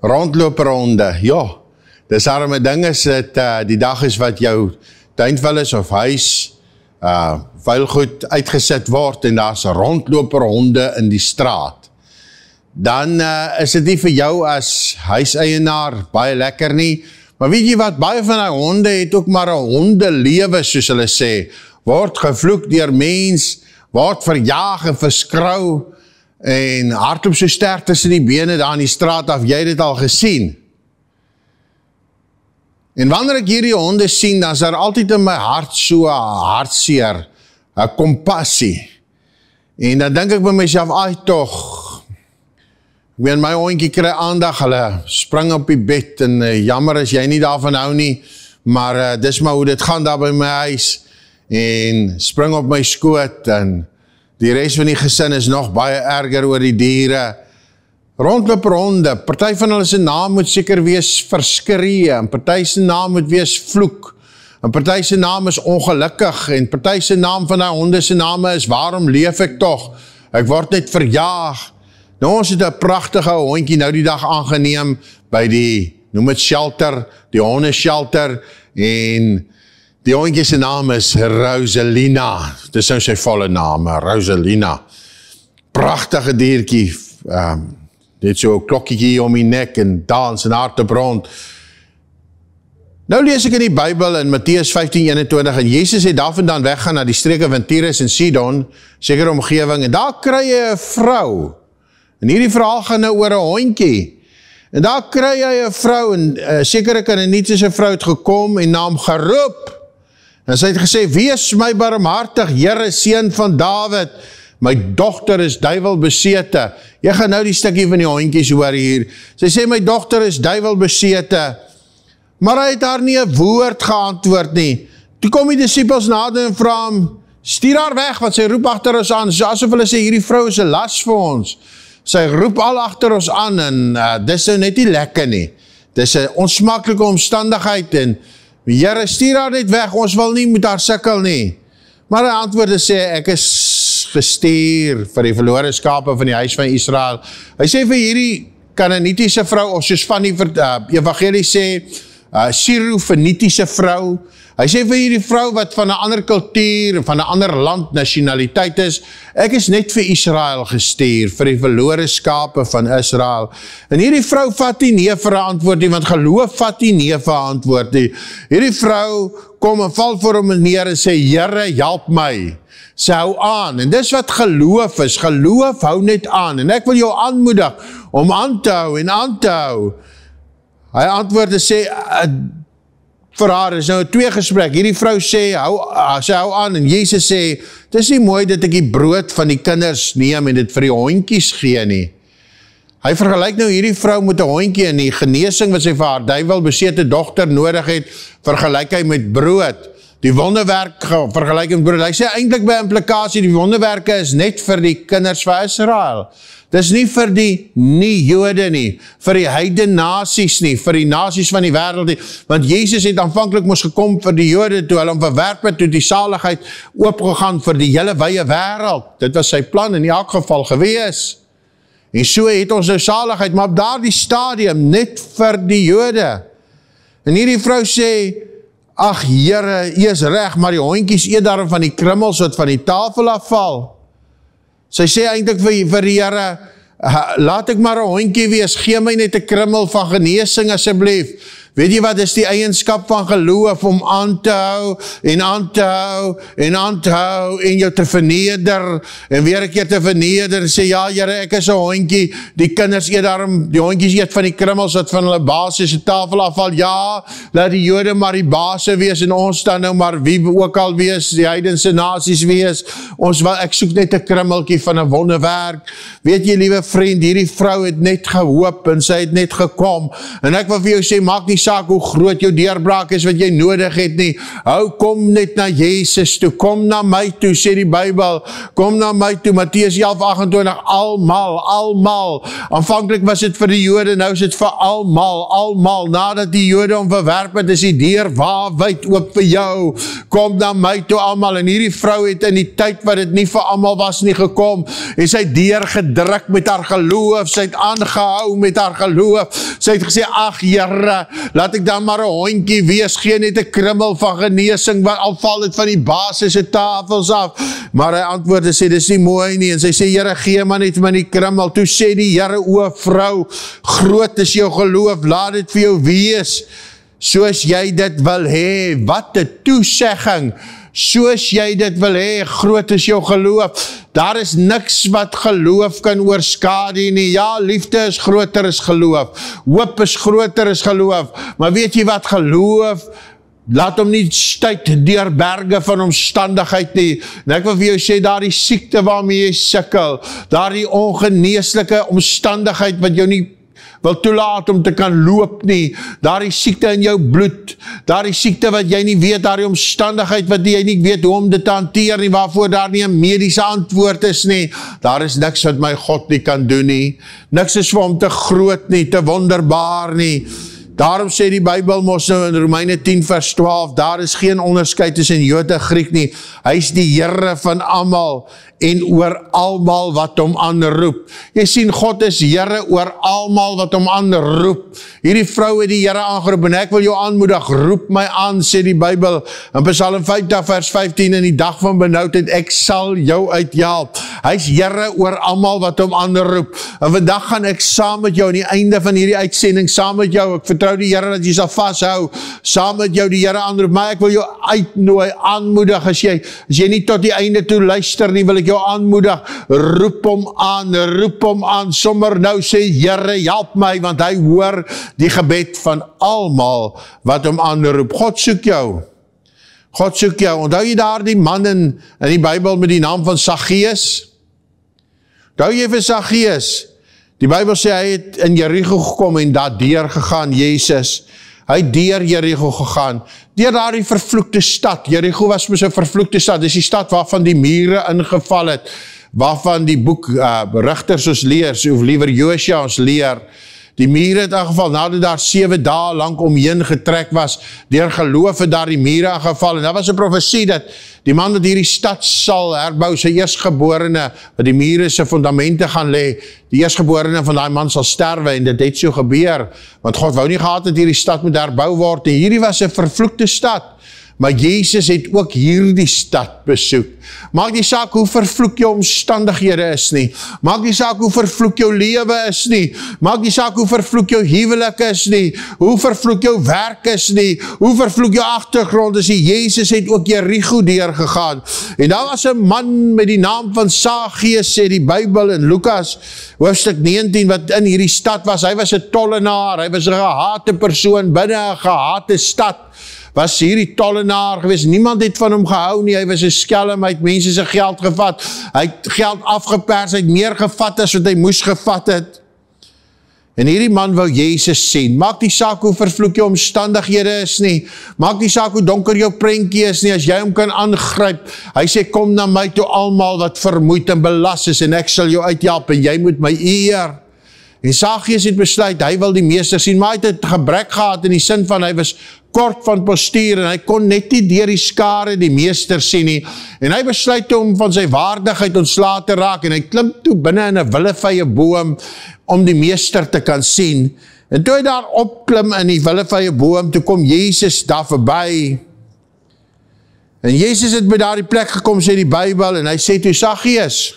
Rondloperhonde, ja, dis arme ding is dat die dag is wat jou tuinvel is of huis vuil goed uitgesit word en daar's rondloperhonde in die straat. Dan is dit nie vir jou as huiseienaar baie lekker nie, maar weet jy wat, baie van die honde het ook maar 'n hondelewe, soos hulle sê, word gevloek deur mens, word verjaag en verskrou, en hardloop so sterk tussen die bene daar in die straat af, jy het dit al gesien. En wanneer ek hierdie honde sien, dan is daar altyd in my hart so 'n hartseer, 'n kompassie. En dan dink ek by myself, ai tog, ek weet my hondjie kry aandag, hulle spring op die bed, en jammer as jy nie daarvan hou nie, maar dis maar hoe dit gaan daar by my huis, en spring op my skoot, en die res van die gesin is nog baie erger oor die diere. Rondloperhonde, party van hulle se naam moet seker wees verskree, en party se naam moet wees vloek, en party se naam is ongelukkig, en party se naam van die honde se name is waarom leef ek tog? Ek word net verjaag. Nou ons het 'n pragtige hondjie nou die dag aangeneem by die, noem het shelter, die honde shelter, en die hondjie se naam is Rosalina, dis nou sy volle naam, Rosalina. Pragtige diertjie, dit so 'n klokkie om die nek en dans en hardloop rond. Nou lees ek in die Bybel in Matteus 15:21 en Jesus het daarvandaan weggaan na die streke van Tyrus en Sidon, sekere omgewing, en daar kry hy 'n vrou. En hierdie verhaal gaan nou oor 'n hondjie. En daar kry hy 'n vrou, en sekere Kanaanietiese vrou het gekom en na hom geroep. En sy het gesê, wees my barmhartig, Here, seun van Dawid, my dogter is duiwel besete. Jy gaan nou die stukkie van die hondjies hoor hier. Sy sê, my dogter is duiwel besete. Maar hy het haar nie 'n woord geantwoord nie. Toe kom die disippels nader en vra hom, stuur haar weg, want sy roep agter ons aan. So asof hulle sê, hierdie vrou is 'n las vir ons. Sy roep al agter ons aan, en dis nou net nie lekker nie. Dis 'n onsmaklike omstandigheid, en Here, stuur haar net weg, ons wil nie met haar sukkel nie. Maar hy antwoorde sê, ek is gestuur vir die verlore skape van die huis van Israel. Hy sê vir hierdie Kanaanietiese vrou, of soos van die evangelie sê, Syro-Fenitiese vrou. Hy sê vir hierdie vrou wat van 'n ander kultuur, van 'n ander land, nasionaliteit is, ek is net vir Israel gestuur, vir die verlore skape van Israel. En hierdie vrou vat nie nee vir 'n antwoord nie, want geloof vat nie nee vir 'n antwoord nie. Hierdie vrou kom en val voor hom neer en sê, Here, help my. Sy hou aan, en dis wat geloof is, geloof hou net aan, en ek wil jou aanmoedig om aan te hou en aan te hou. Hy antwoord en sê, vir haar is nou 'n tweegesprek, hierdie vrou sê, sy hou aan, en Jesus sê, het is nie mooi dat ek die brood van die kinders neem en dit vir die hondjies gee nie. Hy vergelyk nou hierdie vrou met 'n hondjie, en die genesing wat sy vir haar duiwel besete dogter nodig het, vergelyk hy met brood. Die wonderwerk vergelyk met brood. Hy sê eintlik by implikasie, die wonderwerke is net vir die kinders van Israel. Dis nie vir die nie-Jode nie, vir die heidene nasies nie, vir die nasies van die wêreld nie, want Jesus het aanvanklik mos gekom vir die Jode, toe hulle hom verwerp het, toe die saligheid oopgegaan vir die hele wye wêreld. Dit was sy plan in elk geval gewees. En so het ons nou saligheid, maar op daardie stadium net vir die Jode. En hierdie vrou sê, ag Here, U is reg, maar die hondjies eet daarom van die krummels wat van die tafel afval. Sy sê eintlik vir die Here, laat ek maar 'n hondjie wees, gee my net 'n krummel van genesing asseblief. Weet jy wat is die eienskap van geloof, om aan te hou, en aan te hou, en aan te hou, en jou te verneder, en weer 'n keer te verneder, en sê, ja Here, ek is 'n hondjie, die kinders eet daarom, die hondjies eet van die krummels wat van hulle baas se tafel afval, ja, laat die Jode maar die baase wees, en ons dan nou maar wie ook al wees, die heidense nasies wees, ek soek net 'n krummeltjie van 'n wonderwerk. Weet jy, liewe vriend, hierdie vrou het net gehoop, en sy het net gekom, en ek wil vir jou sê, maak nie saak hoe groot jou deurbraak is wat jy nodig het nie. Kom net na Jesus toe, kom na my toe, sê die Bybel, kom na my toe, Matteus 11:28, almal. Aanvanklik was dit vir die Jode, nou is dit vir almal. Nadat die Jode hom verwerp het, is die deur waawyd oop vir jou. Kom na my toe almal. En hierdie vrou het in die tyd wat dit nie vir almal was nie gekom, en sy het deurgedruk met haar geloof, sy het aangehou met haar geloof, sy het gesê, ag Here, laat ek dan maar 'n hondjie wees, gee net 'n krummel van genesing, want al val dit van die basis se tafels af, maar hy antwoord en sê, dis nie mooi nie, en sy sê, Here, gee maar net my die krummel, toe sê die Here, o vrou, groot is jou geloof, laat dit vir jou wees, soos jy dit wil hê, wat 'n toesegging, soos jy dit wil hê, groot is jou geloof, daar is niks wat geloof kan oorskadu nie, ja, liefde is groter as geloof, hoop is groter as geloof, maar weet jy wat geloof, laat hom nie stuit deur berge van omstandigheid nie, en ek wil vir jou sê, daar die siekte waarmee jy sukkel, daar die ongeneeslike omstandigheid wat jou nie wil toelaat om te kan loop nie, daar die siekte in jou bloed, daar die siekte wat jy nie weet, daar die omstandigheid wat jy nie weet hoe om dit te hanteer nie, waarvoor daar nie 'n mediese antwoord is nie, daar is niks wat my God nie kan doen nie, niks is vir hom te groot nie, te wonderbaar nie, daarom sê die Bybel mos nou in Romeine 10:12, daar is geen onderskeid tussen Jood en Griek nie, hy is die Here van almal, en oor almal wat hom aanroep. Jy sien, God is Here oor almal wat hom aanroep. Hierdie vrou het die Here aangeroep, en ek wil jou aanmoedig, roep my aan, sê die Bybel, in Psalm 50:15, in die dag van benoudheid, ek sal jou uithelp. Hy is Here oor almal wat hom aanroep, en vandag gaan ek saam met jou, aan die einde van hierdie uitsending, saam met jou, ek vertrou die Here dat jy sal vashou, saam met jou die Here aanroep, maar ek wil jou uitnooi, aanmoedig, as jy nie tot die einde toe luister nie, wil ek jou aanmoedig, roep hom aan, sommer nou sê, Here, help my, want hy hoor die gebed van almal wat hom aanroep. God soek jou, onthou jy daar die man in die Bybel met die naam van Saggeus? Onthou jy vir Saggeus? Die Bybel sê, hy het in Jericho gekom en daar deur gegaan, Jesus, hy het deur Jericho gegaan, deur daar die vervloekte stad, Jericho was mos 'n vervloekte stad, dis die stad waarvan die mure ingeval het, waarvan die boek Rigters ons leer, of liewer Josua ons leer, die mure het aangeval, nadat daar 7 dae lang omheen getrek was, deur geloof het daar die mure aangeval, en daar was 'n profesie dat die man wat hierdie stad sal herbou, sy eerstgeborene, wat die mure se fondamente gaan lê, die eerstgeborene van daai man sal sterwe, en dit het so gebeur, want God wou nie gehad dat hierdie stad moet herbou word, en hierdie was 'n vervloekte stad, maar Jesus het ook hierdie stad besoek. Maak die saak hoe vervloek jou omstandighede is nie, maak die saak hoe vervloek jou lewe is nie, maak die saak hoe vervloek jou huwelik is nie, hoe vervloek jou werk is nie, hoe vervloek jou agtergrond is nie, Jesus het ook Jericho deurgegaan, en daar was 'n man met die naam van Saggeus, sê die Bybel in Lukas, hoofstuk 19, wat in hierdie stad was, hy was 'n tollenaar, hy was 'n gehate persoon, binne 'n gehate stad, was hierdie tollenaar gewees, niemand het van hom gehou nie, hy was 'n skelm, hy het mense se geld gevat, hy het geld afgepers, hy het meer gevat as wat hy moes gevat het, en hierdie man wou Jesus sien, maak die saak hoe vervloek jou omstandighede is nie, maak die saak hoe donker jou prentjie is nie, as jy hom kan aangryp, hy sê, kom na my toe almal wat vermoeid en belas is, en ek sal jou uithelp, en jy moet my eer, en Saggeus het besluit, hy wil die meester sien, maar hy het 'n gebrek gehad, in die sin van, hy was kort van postuur, en hy kon net nie deur die skare die meester sien nie, en hy besluit om van sy waardigheid ontslae te raak, en hy klim toe binne in 'n willevye boom, om die meester te kan sien, en toe hy daar opklim in die willevye boom, toe kom Jesus daar verby, en Jesus het by daardie plek gekom, sê die Bybel, en hy sê toe, Saggeus,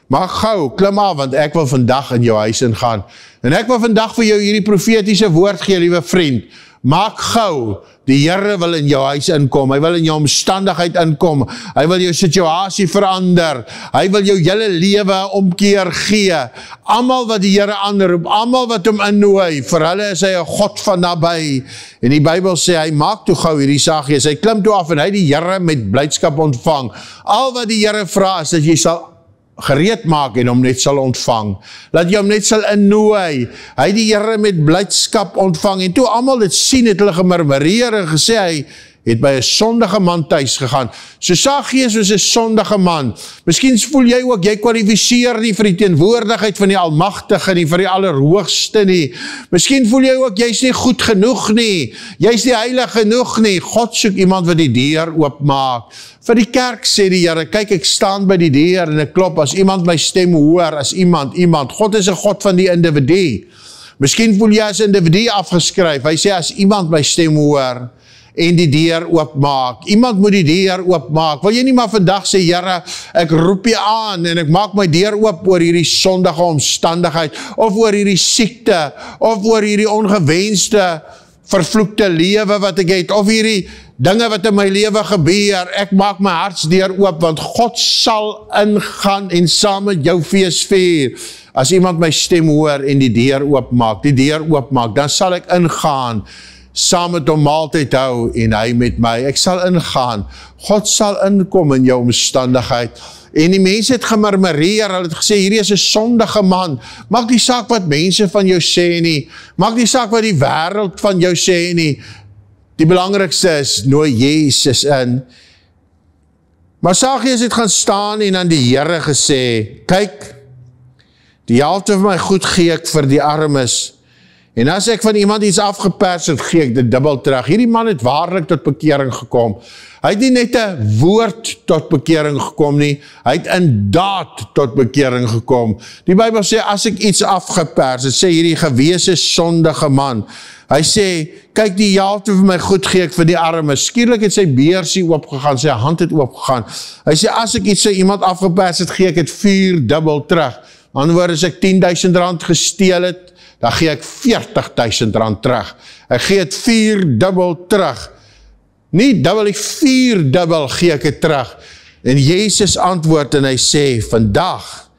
maar gou, klim af, want ek wil vandag in jou huis ingaan, en ek wil vandag vir jou hierdie profetiese woord gee, liewe vriend, maak gou, die Here wil in jou huis inkom, hy wil in jou omstandigheid inkom, hy wil jou situasie verander, hy wil jou hele lewe omkeer gee, almal wat die Here aanroep, almal wat hom innooi, vir hulle is hy 'n God van naby, en die Bybel sê, hy maak toe gou hierdie Saggeus, hy klim toe af, en hy die Here met blydskap ontvang, al wat die Here vra is, dat jy sal gereed maak en hom net sal ontvang. Dat jy hom net sal innooi. Hy die Here met blydskap ontvang. En toe almal dit sien, het hulle gemurmureer en gesê, hy het by 'n sondige man tuis gegaan. So Saggeus was 'n sondige man. Miskien voel jy ook, jy kwalifiseer nie vir die teenwoordigheid van die Almagtige nie, vir die Allerhoogste nie. Miskien voel jy ook, jy's nie goed genoeg nie. Jy's nie heilig genoeg nie. God soek iemand wat die deur oopmaak. Vir die kerk sê die Here, kyk, ek staan by die deur en ek klop, as iemand my stem hoor, as iemand. God is 'n God van die individu. Miskien voel jy as individu afgeskryf. Hy sê, as iemand my stem hoor, en die deur oopmaak. Iemand moet die deur oopmaak. Wil jy nie maar vandag sê, Here, ek roep jy aan en ek maak my deur oop oor hierdie sondige omstandigheid, of oor hierdie siekte, of oor hierdie ongewenste, vervloekte lewe wat ek het, of hierdie dinge wat in my lewe gebeur, ek maak my hartsdeur oop, want God sal ingaan en saam met jou fees vier. As iemand my stem hoor en die deur oopmaak, dan sal ek ingaan, saam met hom maaltyd hou en hy met my. Ek sal ingaan. God sal inkom in jou omstandigheid. En die mense het gemurmureer, hulle het gesê, hierdie is 'n sondige man. Maak die saak wat mense van jou sê nie. Maak die saak wat die wêreld van jou sê nie. Die belangrikste is, nooi Jesus in. Maar Saggeus het gaan staan en aan die Here gesê, kyk, die helfte van my goed gee ek vir die armes. En as ek van iemand iets afgepers het, gee ek dit dubbel terug. Hierdie man het waarlik tot bekering gekom. Hy het nie net 'n woord tot bekering gekom nie, hy het in daad tot bekering gekom. Die Bybel sê, as ek iets afgepers, het sê hierdie gewese sondige man, hy sê, kyk, die helfte van my goed gee ek vir die armes. Skielik het sy beursie oopgegaan, sy hand het oopgegaan. Hy sê, as ek iets vir iemand afgepers het, gee ek het 4 dubbel terug. Aan die woord, as ek R10.000 gesteel het, dan gee ek R40.000 terug. Ek gee het 4 dubbel terug. Nie dubbel, 4 dubbel gee ek het terug. En Jesus antwoord en hy sê, vandag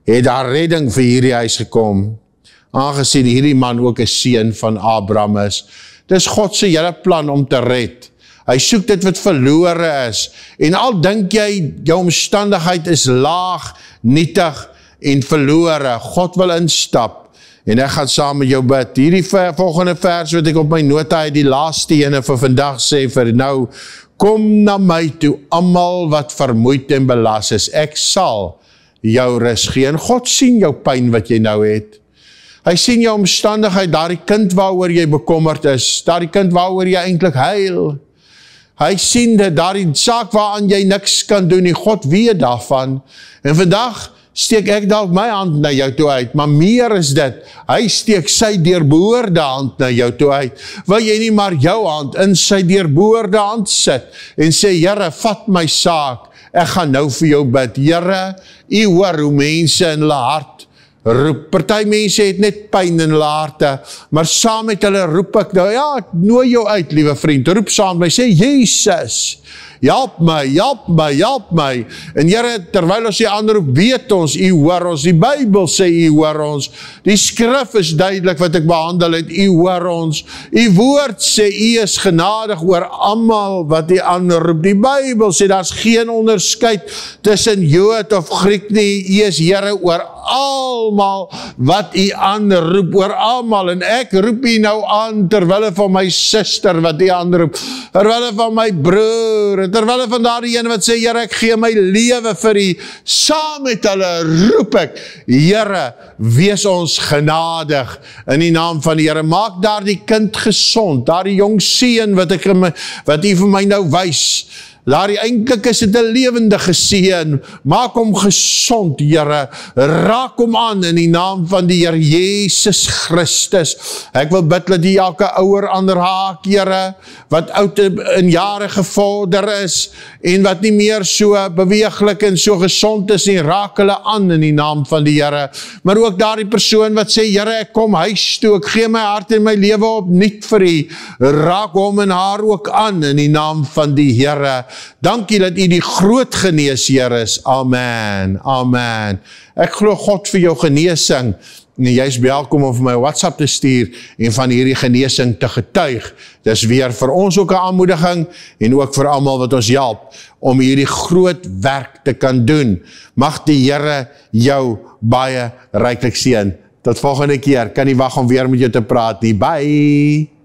het daar redding vir hierdie huis gekom, aangesien hierdie man ook 'n seun van Abraham is. Dis God se hele plan om te red. Hy soek dit wat verlore is. En al dink jy, jou omstandigheid is laag, nietig en verlore, God wil instap. En ek gaan saam met jou bid. Hierdie volgende vers wat ek op my nota het, die laaste ene vir vandag sê vir nou, kom na my toe, almal wat vermoeid en belas is, ek sal jou rus gee. En God sien jou pyn wat jy nou het. Hy sien jou omstandigheid, daardie kind waaroor jy bekommerd is, daardie kind waaroor jy eintlik huil. Hy sien dit, daardie saak waaraan jy niks kan doen nie, God weet daarvan. En vandag steek ek dalk my hand na jou toe uit, maar meer is dit, hy steek sy deurboorde hand na jou toe uit. Wil jy nie maar jou hand in sy deurboorde hand sit, en sê, Here, vat my saak, ek gaan nou vir jou bid. Here, u hoor hoe mense in hulle hart roep. Party mense het net pyn in hulle harte, maar saam met hulle roep ek nou, ja, ek nooi jou uit, liewe vriend, roep saam met my, sê, Jesus, help my, help my, help my. En Here, terwyl ons die aanroep, weet ons, u hoor ons, die Bybel sê u hoor ons, die skrif is duidelik wat ek behandel het, u hoor ons, u woord sê, u is genadig oor almal wat u aanroep. Die Bybel sê, daar is geen onderskeid tussen Jood of Griek nie, u is Here oor almal wat u aanroep, oor almal, en ek roep u nou aan, terwille van my suster wat u aanroep, terwille van my broer, terwille van daardie een wat sê, Here, ek gee my lewe vir u, saam met hulle roep ek, Here, wees ons genadig, in die naam van die Here, maak daardie kind gesond, daardie jong seun wat u vir my nou wys, daardie eintlik is dit 'n lewendige seun, maak hom gesond, Here, raak hom aan in die naam van die Here Jesus Christus. Ek wil bid dat die elke ouer aanraak, Here, wat oud in jare gevorder is, en wat nie meer so beweeglik en so gesond is nie, raak hulle aan in die naam van die Here. Maar ook daardie persoon wat sê, Here, ek kom huis toe, ek gee my hart en my lewe opnuut vir u, raak hom en haar ook aan in die naam van die Here. Dankie dat u die groot geneesheer is. Amen, amen. Ek glo God vir jou genesing. En jy is welkom om vir my WhatsApp te stuur en van hierdie genesing te getuig. Dis weer vir ons ook 'n aanmoediging en ook vir almal wat ons help om hierdie groot werk te kan doen. Mag die Here jou baie ryklik seën. Tot volgende keer, kan nie wag om weer met jou te praat nie. Bye!